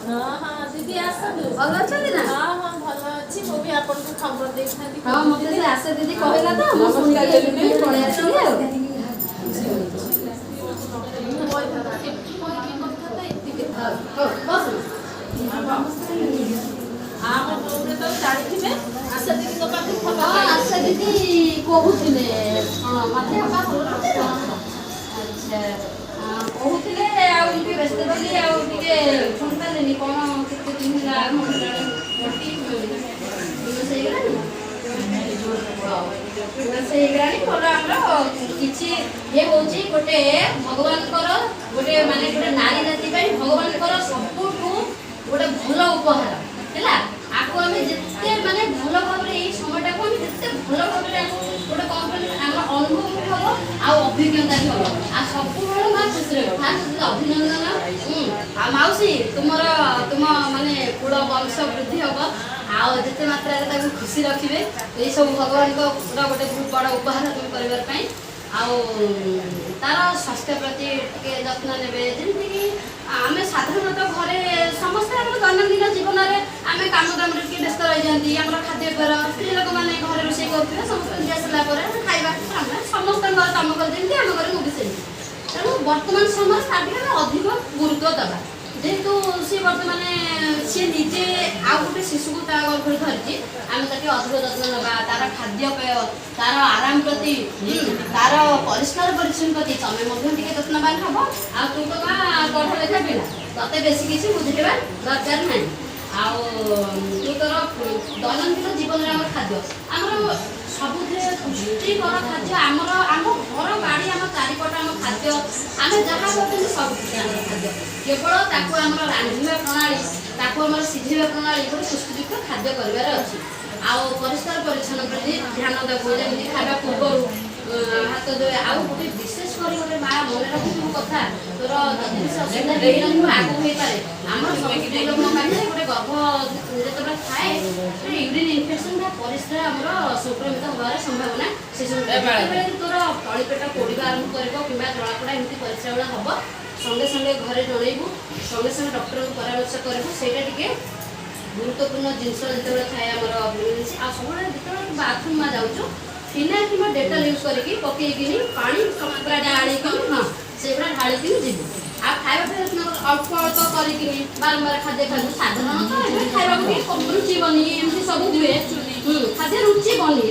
हाँ हाँ दीदी आसतु ଭଲ ଅଛନ୍ତି ନା? हाँ हाँ ଭଲ ଅଛି ମୁଁ ବି ଆପଣଙ୍କୁ ଖବର ଦେଇଥାନ୍ତି ହଁ ମତେ ସେ ଆଶା ଦିଦି କହିଲା ତ ମୁଁ ଶୁଣିକି ପଳେଇ ଆସିଲି ଆଉ। ବସ। ଆମ ବୋଉରେ ତ ଜାଣିଥିବେ ଆଶା ଦିଦିଙ୍କ ପାଖରେ ହଁ ଖବର ଆଶା ଦିଦି କହୁଥିଲେ କଣ ମତେ ବାପା ଭଲ ନଥିଲେ ତ? ଆଚ୍ଛା କହୁଥିଲେ ଆଉ ଟିକେ ବ୍ୟସ୍ତ ଥିଲି ଆଉ ଟିକେ ଶୁଣିପାରିଲିନି କଣ କେତେ ଦିନ ହେଲା ସେଇଗଲାଣି ଭଲ ଆମର କିଛି ଇଏ ହଉଛି ଗୋଟେ ଭଗବାନଙ୍କର ଗୋଟେ ମାନେ ଗୋଟେ ନାରୀ ଜାତି ପାଇଁ ଭଗବାନଙ୍କର ସବୁଠୁ ଗୋଟେ ଭଲ ଉପହାର ହେଲା। ଆକୁ ଆମେ ଯେତେ ମାନେ ଭଲ ଭାବରେ ଏଇ ସମୟଟାକୁ ଆମେ ଯେତେ ଭଲ ଭାବରେ ଆକୁ ଗୋଟେ କଣ କହିଲେ ଆମର ଅନୁଭବ ବି ହବ ଆଉ ଅଭିଜ୍ଞତା ବି ହବ ଆଉ ସବୁବେଳେ ମା ଖୁସିରେ ରହିବ। ଫାଷ୍ଟ ଅଭିନନ୍ଦନ ଆଉ ମାଉସୀ ତୁମ ମାନେ କୁଳ ବଂଶ ବୃଦ୍ଧି ହବ ଆଉ ଯେତେ ମାତ୍ରାରେ ତାକୁ ଖୁସି ରଖିବେ ଏଇ ସବୁ ଭଗବାନଙ୍କ ଗୋଟେ ବହୁତ ବଡ଼ ଉପହାର ତୁମ ପରିବାର ପାଇଁ। ଆଉ ତାର ସ୍ୱାସ୍ଥ୍ୟ ପ୍ରତି ଟିକେ ଯତ୍ନ ନେବେ ଯେମିତିକି ଆମେ ସାଧାରଣତଃ ଘରେ ସମସ୍ତେ ଆମର ଦୈନନ୍ଦିନ ଜୀବନରେ ଆମେ କାମ ଦାମରେ ଟିକେ ବ୍ୟସ୍ତ ରହିଯାନ୍ତି। ଆମର ଖାଦ୍ୟପେୟ ସ୍ତ୍ରୀ ଲୋକମାନେ ଘରେ ରୋଷେଇ କରୁଥିବେ ସମସ୍ତେ ଆସିଲା ପରେ ଆମେ ଖାଇବା ଆମେ ସମସ୍ତଙ୍କର କାମ କରିଦିଅନ୍ତି ଆମ ଘରେ ମୁଁ ବି ସେମିତି। ତେଣୁ ବର୍ତ୍ତମାନ ସମୟରେ ତା ଟିକେ ଆମେ ଅଧିକ ଗୁରୁତ୍ୱ ଦେବା ଯେହେତୁ ସିଏ ବର୍ତ୍ତମାନ ସିଏ ନିଜେ ଆଉ ଗୋଟେ ଶିଶୁକୁ ତା ଗର୍ଭରେ ଧରିଛି ଆମେ ତାকে ଅଧିକ ଯତ୍ନ ନେବା ତାର ଖାଦ୍ୟପେୟ ତାର ଆରାମ ପ୍ରତି ତାର ପରିଷ୍କାର ପରିଚ୍ଛନ୍ନ ପ୍ରତି ତମେ ମଧ୍ୟ ଟିକେ ଯତ୍ନବାନ ହବ। ଆଉ ତୁ ତ ମା ପଢ ଲେଖା ପିଲା ତତେ ବେଶୀ କିଛି ବୁଝେଇବା ଦରକାର ନାହିଁ। ଆଉ ତୁ ତୋର ଦୈନନ୍ଦିନ ଜୀବନରେ ଆମର ଖାଦ୍ୟ ଆମର ସବୁଥିରେ ପୁଷ୍ଟିକର ଖାଦ୍ୟ ଆମର ଆମ ଘର ବାଡ଼ି ଆମ ଚାରିପଟ ଆମ ଖାଦ୍ୟ ଆମେ ଯାହା କରୁଛନ୍ତି ସବୁଥିରେ ଆମର ଖାଦ୍ୟ କେବଳ ତାକୁ ଆମର ରାନ୍ଧିବା ପ୍ରଣାଳୀ ତାକୁ ଆମର ସିଝେଇବା ପ୍ରଣାଳୀ ଗୋଟେ ପୁଷ୍ଟିଯୁକ୍ତ ଖାଦ୍ୟ କରିବାର ଅଛି। ଆଉ ପରିଷ୍କାର ପରିଚ୍ଛନ୍ନ ପ୍ରତି ଧ୍ୟାନ ଦେବୁ ଯେମିତି ଖାଇବା ପୂର୍ବରୁ ହାତ ଧୋଇ ଆଉ ଗୋଟେ ବିଶେଷ କରି ଗୋଟେ ମା ମନେ ରଖିଥିବୁ କଥା ତୋର ଯଦି ସେ ଅସୁବିଧା ହେଇନଥିବ ଆଗକୁ ହେଇପାରେ। ଆମର ସବୁ ସ୍ତ୍ରୀ ଲୋକଙ୍କ ପାଖରେ ଗୋଟେ ଗର୍ଭ ଯେତେବେଳେ ଥାଏ ୟୁରିନ୍ ଇନଫେକ୍ସନ ବା ପରିସ୍ରା ଆମର ସଂକ୍ରମିତ ହେବାର ସମ୍ଭାବନା ଶିଶୁ ଯେତେବେଳେ ତୋର ତଳିପେଟ ପୋଡ଼ିବା ଆରମ୍ଭ କରିବ କିମ୍ବା ଜଳାପୋଡ଼ା ଏମିତି ପରିସ୍ରା ବେଳ ହେବ ସଙ୍ଗେ ସଙ୍ଗେ ଘରେ ଜଣେଇବୁ ସଙ୍ଗେ ସଙ୍ଗେ ଡକ୍ଟରଙ୍କୁ ପରାମର୍ଶ କରିବୁ। ସେଇଟା ଟିକେ ଗୁରୁତ୍ୱପୂର୍ଣ୍ଣ ଜିନିଷ ଯେତେବେଳେ ଥାଏ ଆମର ପ୍ରେଗନେନ୍ସି ଆଉ ସବୁବେଳେ ଯେତେବେଳେ ବାଥରୁମ୍ ଯାଉଛୁ ଫିନାଇଲ୍ କିମ୍ବା ଡେଟଲ୍ ୟୁଜ୍ କରିକି ପକେଇକିନି ପାଣି ପୁରା ଢାଳିକିନି ହଁ ସେଗୁଡ଼ା ଢାଳିକିନି ଯିବୁ। ଆଉ ଖାଇବା ପିଇବା ଅଳ୍ପ ଅଳ୍ପ କରିକିନି ବାରମ୍ବାର ଖାଦ୍ୟ ଖାଇବୁ ସାଧାରଣତଃ ଏବେ ଖାଇବାକୁ ଟିକେ ରୁଚିବନି ଏମିତି ସବୁ ହୁଏ ଖାଦ୍ୟ ରୁଚିବନି।